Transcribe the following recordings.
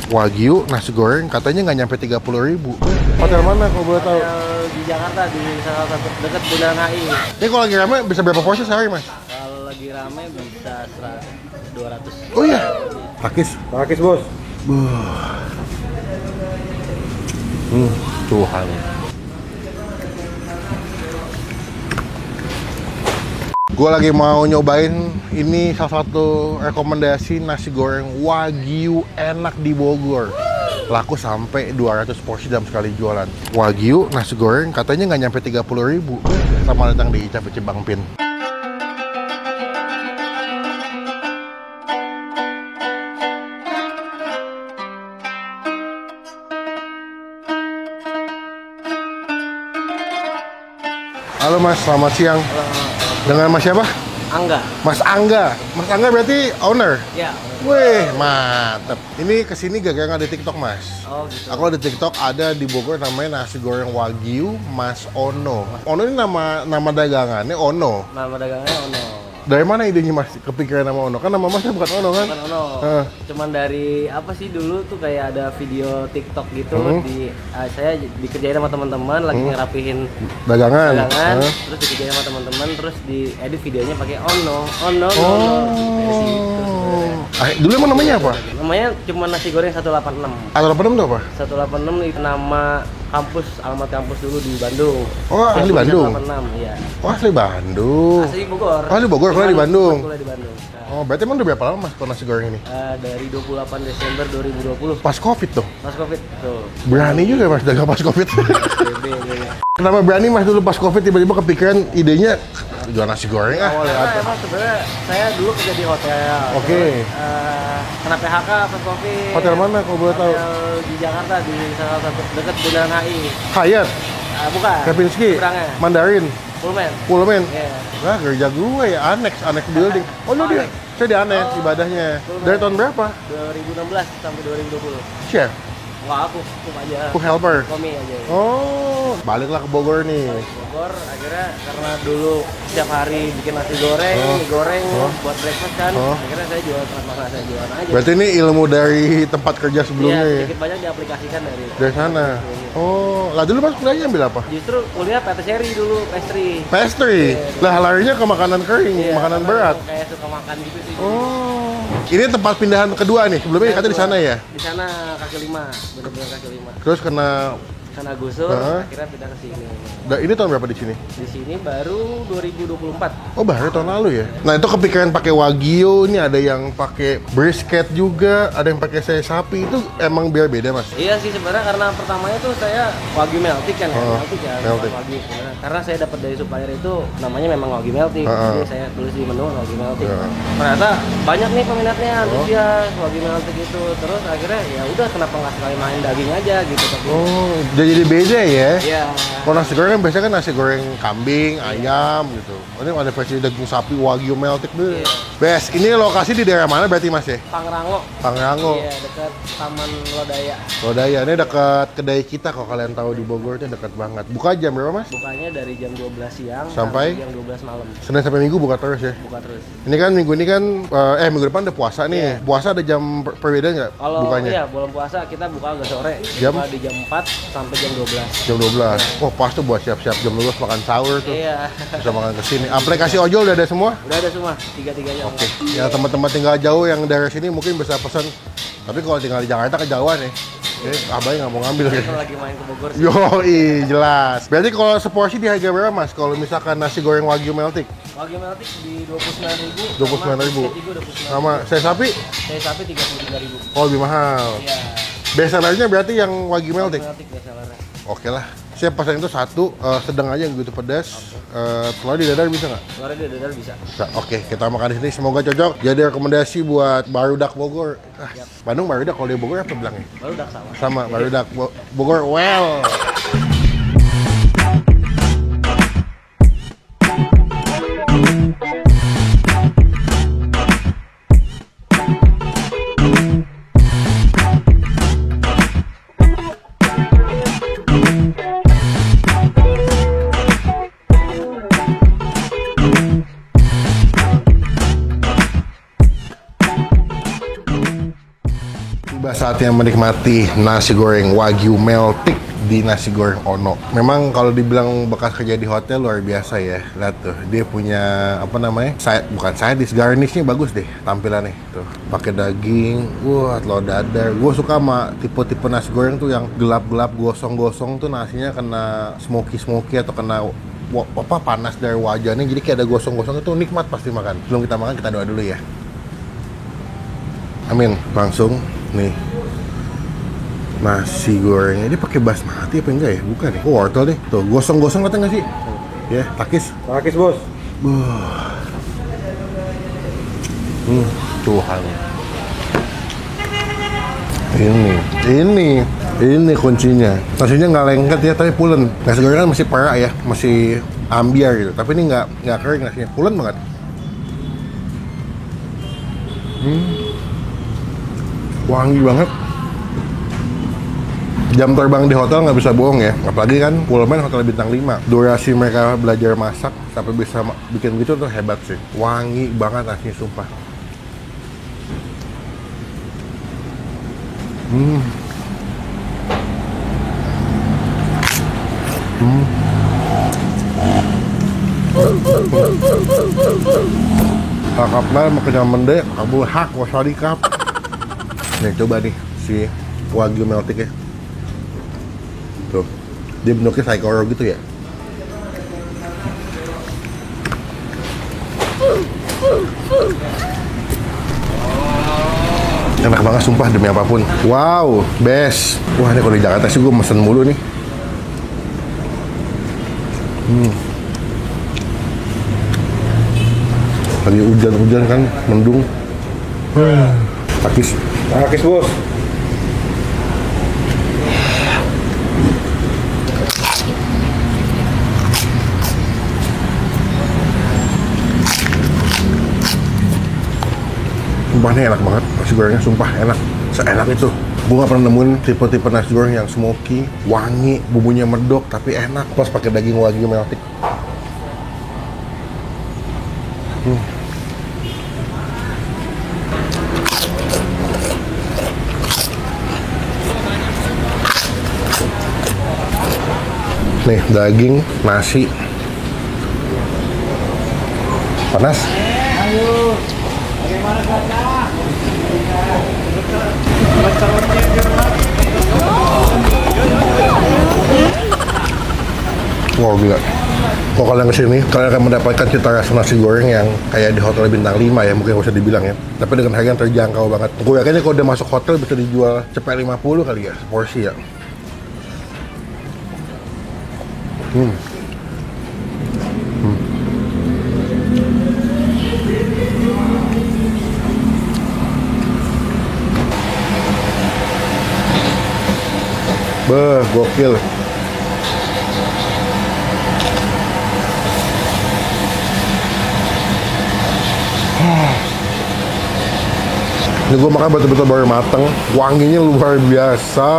Wagyu nasi goreng katanya nggak nyampe 30.000. Hotel mana kalau boleh tahu? Di Jakarta di salah satu dekat Bundaran HI. Ini kalau lagi rame bisa berapa porsi sehari mas? Kalau lagi rame bisa 200. Oh iya. Pakis bos. Tuhan. Gue lagi mau nyobain ini salah satu rekomendasi nasi goreng Wagyu enak di Bogor. Laku sampai 200 porsi dalam sekali jualan. Wagyu nasi goreng katanya nggak nyampe 30.000. Sama datang di Cafe Bang Pin. Halo mas, selamat siang. Dengan mas siapa? Angga. Mas Angga. Mas Angga berarti owner? Ya. Wih, mantep. Ini kesini gara-gara nggak di TikTok mas. Oh gitu. Aku di TikTok ada di Bogor namanya nasi goreng Wagyu Mas Ono. Ono ini nama dagangannya Ono. Nama dagangnya Ono. Dari mana idenya mas kepikiran nama Ono? Kan nama masnya bukan Ono kan? Bukan Ono. Cuman dari apa sih dulu tuh kayak ada video TikTok gitu saya dikerjain sama teman-teman lagi ngerapihin Dagangan. terus dikerjain sama teman-teman terus diedit videonya pakai Ono. Dari situ. Dulu emang namanya apa? Namanya cuma nasi goreng 186. Atau apa itu apa? 186 itu nama alamat kampus dulu di Bandung. Oh, asli Bandung? 186, iya. Oh, asli Bandung. Asli Bogor. Oh, asli Bogor, kuliah di Bandung. Kuliah di Bandung. Oh, berarti emang udah berapa lama mas kalau nasi goreng ini? Dari 28 Desember 2020. Pas Covid tuh? Pas Covid tuh. Berani juga mas dagang pas Covid. Kenapa berani mas dulu pas Covid tiba-tiba kepikiran idenya jual nasi goreng Karena emang sebenarnya saya dulu kerja di hotel. Oke. Kena PHK pas Covid. Hotel mana kalau boleh tahu? Hotel di Jakarta di salah satu dekat Bundaran HI. Hyatt, Bukan. Kempinski, Seberangnya. Mandarin, Pullman. Iya. Iya. Nah, kerja gue ya annex building. Oh, lu dia. Saya di annex ibadahnya. Pullman. Dari tahun berapa? 2016 sampai 2020. Chef, Wah, aku aja. cook helper. Komi aja. Oh, baliklah ke Bogor nih. Bogor akhirnya karena dulu setiap hari bikin nasi goreng, mie goreng buat breakfast kan. Akhirnya saya jual saya jualan aja. Berarti ini ilmu dari tempat kerja sebelumnya Iya, ya? sedikit banyak diaplikasikan Dari sana. Oh, lah dulu mas kuliahnya ambil apa? Justru kuliah patisserie dulu, pastry. Pastry. Lah larinya ke makanan kering, Iya, makanan karena berat. Kayak suka makan gitu sih. Oh. Ini tempat pindahan kedua nih. Sebelumnya katanya di sana ya? Di sana kaki lima, bener-bener kaki lima. Terus kena Sana gusur, akhirnya pindah ke sini. ini tahun berapa di sini? Di sini baru 2024. Oh, baru tahun lalu ya. Nah, itu kepikiran pakai wagyu, ini ada yang pakai brisket juga, ada yang pakai saya sapi. Itu emang biar beda, Mas? Iya sih sebenarnya karena pertamanya tuh saya wagyu meltik kan ya, meltik. wagyu. Nah, karena saya dapat dari supplier itu namanya memang wagyu meltik. Jadi saya tulis di menu wagyu meltik. Ternyata banyak nih peminatnya antusias wagyu meltik itu. Terus akhirnya ya udah kenapa nggak sekali main daging aja gitu. Oh, jadi beda ya? Iya. Kalau nasi goreng kan biasanya kan nasi goreng kambing, ayam gitu. Ini ada versi daging sapi wagyu meltik dulu. Bes, ini lokasi di daerah mana berarti Mas ya? Pangrango. Pangrango. Iya, dekat Taman Lodaya. Lodaya, ini dekat kedai kita kalau kalian tahu di Bogor itu dekat banget. Buka jam berapa Mas? Bukanya dari jam 12 siang sampai jam 12 malam. Senin sampai Minggu buka terus ya? Buka terus. Ini kan minggu ini kan, minggu depan udah puasa nih. Puasa ada jam perbedaan nggak Kalau bukanya? iya, bulan puasa kita buka agak sore. Jam? Buka di jam 4 sampai jam 12. Jam 12. Oh, pas tuh buat siap-siap jam 12 makan sahur tuh. Iya. Bisa makan kesini. Aplikasi ojol udah ada semua? Udah ada semua, tiga-tiganya. Oke. Ya teman-teman tinggal jauh yang dari sini mungkin bisa pesan. Tapi kalau tinggal di Jakarta kejauhan ya. Abang nggak mau ngambil ya. Kalau lagi main ke Bogor sih. Yoi, jelas. Berarti kalau seporsi di harga berapa Mas? Kalau misalkan nasi goreng wagyu meltik? Wagyu meltik di 29.000. 29.000. Sama saya sapi? Saya sapi 33.000. Oh, lebih mahal. Iya. Bestsellernya berarti yang wagyu meltik? Meltik bestsellernya. Oke lah. Saya pesan itu satu, sedang aja yang gitu pedas. Telur di dadar bisa nggak? Telur di dadar bisa. Bisa. Oke, kita makan di sini. Semoga cocok. Jadi rekomendasi buat barudak Bogor. Bandung barudak, kalau di Bogor apa bilangnya? Barudak sama. Sama, barudak Bogor. Well. Saatnya menikmati nasi goreng Wagyu Meltik di Nasi Goreng Ono. Memang kalau dibilang bekas kerja di hotel luar biasa ya. Lihat tuh, dia punya apa namanya? Bukan side dish, garnishnya bagus deh tampilannya tuh. Pakai daging, wah telur dadar. Gue suka sama tipe-tipe nasi goreng tuh yang gelap-gelap, gosong-gosong tuh nasinya kena smoky atau kena panas dari wajahnya, jadi kayak ada gosong-gosong, itu nikmat pasti makan. Sebelum kita makan kita doa dulu ya. Amin. Langsung nih nasi gorengnya, dia pakai basmati apa enggak ya? Bukan ya? Oh, wortel deh. Tuh, gosong-gosong kata nggak sih? Ya, takis. Takis, Bos. Tuhan. Ini kuncinya. Nasinya nggak lengket ya, tapi pulen. Nasi goreng kan masih perak ya, masih ambiar gitu. Tapi ini nggak kering nasinya, pulen banget. Wangi banget. Jam terbang di hotel nggak bisa bohong ya, apalagi kan Pullman hotel bintang 5. Durasi mereka belajar masak sampai bisa bikin gitu tuh hebat sih. Wangi banget nasinya, sumpah. Kakapnya makin mende, kabul hak wasadikap. Nih coba nih si Wagyu Meltik ya. Tuh, dia bentuknya saikoro gitu ya. Enak banget sumpah demi apapun. Wow, best. Wah, ini kalau di Jakarta sih gue mesen mulu nih. Lagi hujan-hujan kan, mendung. Takis, Bos. Sumpah ini enak banget, nasi gorengnya sumpah enak, seenak itu. Gue gak pernah nemuin tipe-tipe nasi goreng yang smoky, wangi, bumbunya medok tapi enak, plus pakai daging Wagyu Meltik. Nih daging, nasi, panas. Ayo, bagaimana kakak? Wow, gila. Kalau kalian kesini, kalian akan mendapatkan cita rasa nasi goreng yang kayak di hotel bintang 5 ya, mungkin bisa dibilang ya. Tapi dengan harga yang terjangkau banget. Gue yakin kalau udah masuk hotel bisa dijual cepet 50 kali ya, porsi ya. Beuh, gokil. Ini gue makan betul-betul baru mateng, wanginya luar biasa,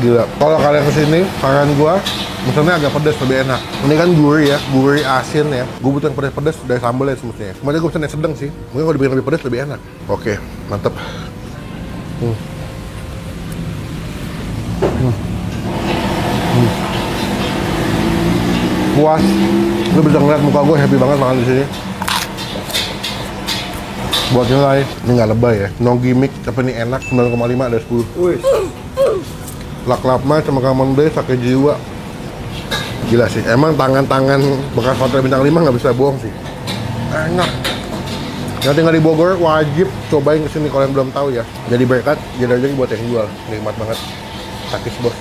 gila. Kalau kalian kesini, saran gue, misalnya agak pedas lebih enak. Ini kan gurih ya, gurih asin ya. Gue butuh yang pedas-pedas dari sambalnya semestinya. Cuma gue pesan yang sedang sih. Mungkin kalau dibikin lebih pedas lebih enak. Oke, mantep. Puas. Lu bisa ngeliat muka gue happy banget makan di sini. Buat nilai, ini nggak lebay ya, no gimmick, tapi ini enak, 9,5 ada 10. Wih. Lak-lapma sama kamande, sakit jiwa. Gila sih, emang tangan-tangan bekas hotel bintang 5 nggak bisa bohong sih. Enak. Yang tinggal di Bogor, wajib cobain kesini kalau yang belum tahu ya. Jadi berkat, jadi aja buat yang jual, nikmat banget. Takis bos.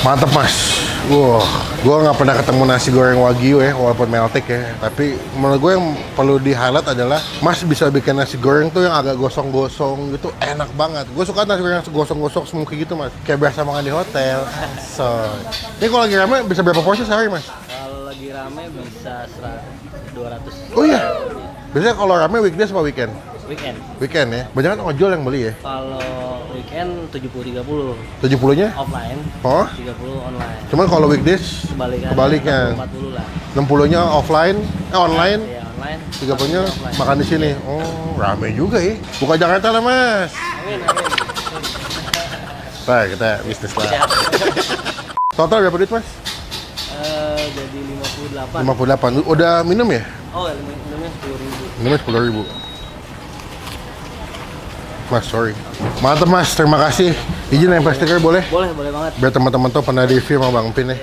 Mantep mas. Wah, gue nggak pernah ketemu nasi goreng Wagyu ya, walaupun Meltik ya. Tapi menurut gue yang perlu di highlight adalah mas bisa bikin nasi goreng tuh yang agak gosong-gosong gitu, enak banget. Gue suka nasi goreng yang gosong-gosong smoky gitu mas, kayak biasa makan di hotel. So, ini kalau lagi rame bisa berapa porsi sehari mas? Kalau lagi rame bisa 200. Oh iya, biasanya kalau rame weekdays apa weekend? weekend. Weekend ya. Banyak kan ojol yang beli ya. Kalau weekend 70-30. 70-nya? Offline. Oh. 30 online. Cuman kalau weekdays kebaliknya. 40 lah. 60-nya offline, online. Iya, online. 30-nya offline. makan di sini. Oh, rame juga ya. Buka Jakarta lah, Mas. Amin. Nah, kita bisnis lah. Siap. Total berapa duit, Mas? Jadi 58. 58. Udah minum ya? Oh, minumnya 10.000. Minumnya 10.000. Mas, sorry. Mantap, Mas. Terima kasih. Izin nempel stiker boleh? Boleh banget. Biar teman-teman tuh pernah review sama Bang Empin ya.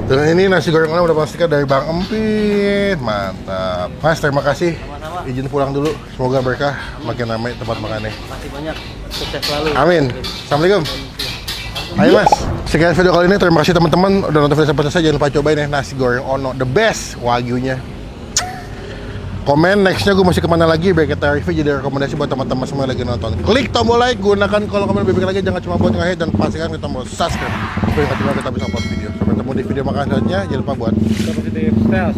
Dan ini nasi goreng udah pasti stiker dari Bang Empin. Mantap. Mas, terima kasih. Sama-sama. Izin pulang dulu. Semoga berkah makin ramai tempat makannya. Makasih banyak. Sukses selalu. Amin. Assalamualaikum. Ayo Mas, sekian video kali ini. Terima kasih teman-teman udah nonton video sampai selesai. Jangan lupa cobain ya nasi goreng Ono, the best wagyunya. Komen nextnya gue masih kemana lagi biar kita review jadi rekomendasi buat teman-teman semua yang lagi nonton. Klik tombol like, gunakan kolom komen lebih lagi, jangan cuma buat nge-hate dan pastikan kita tombol subscribe supaya kita bisa upload video. Sampai ketemu di video makan selanjutnya. Jangan lupa buat Positive sales.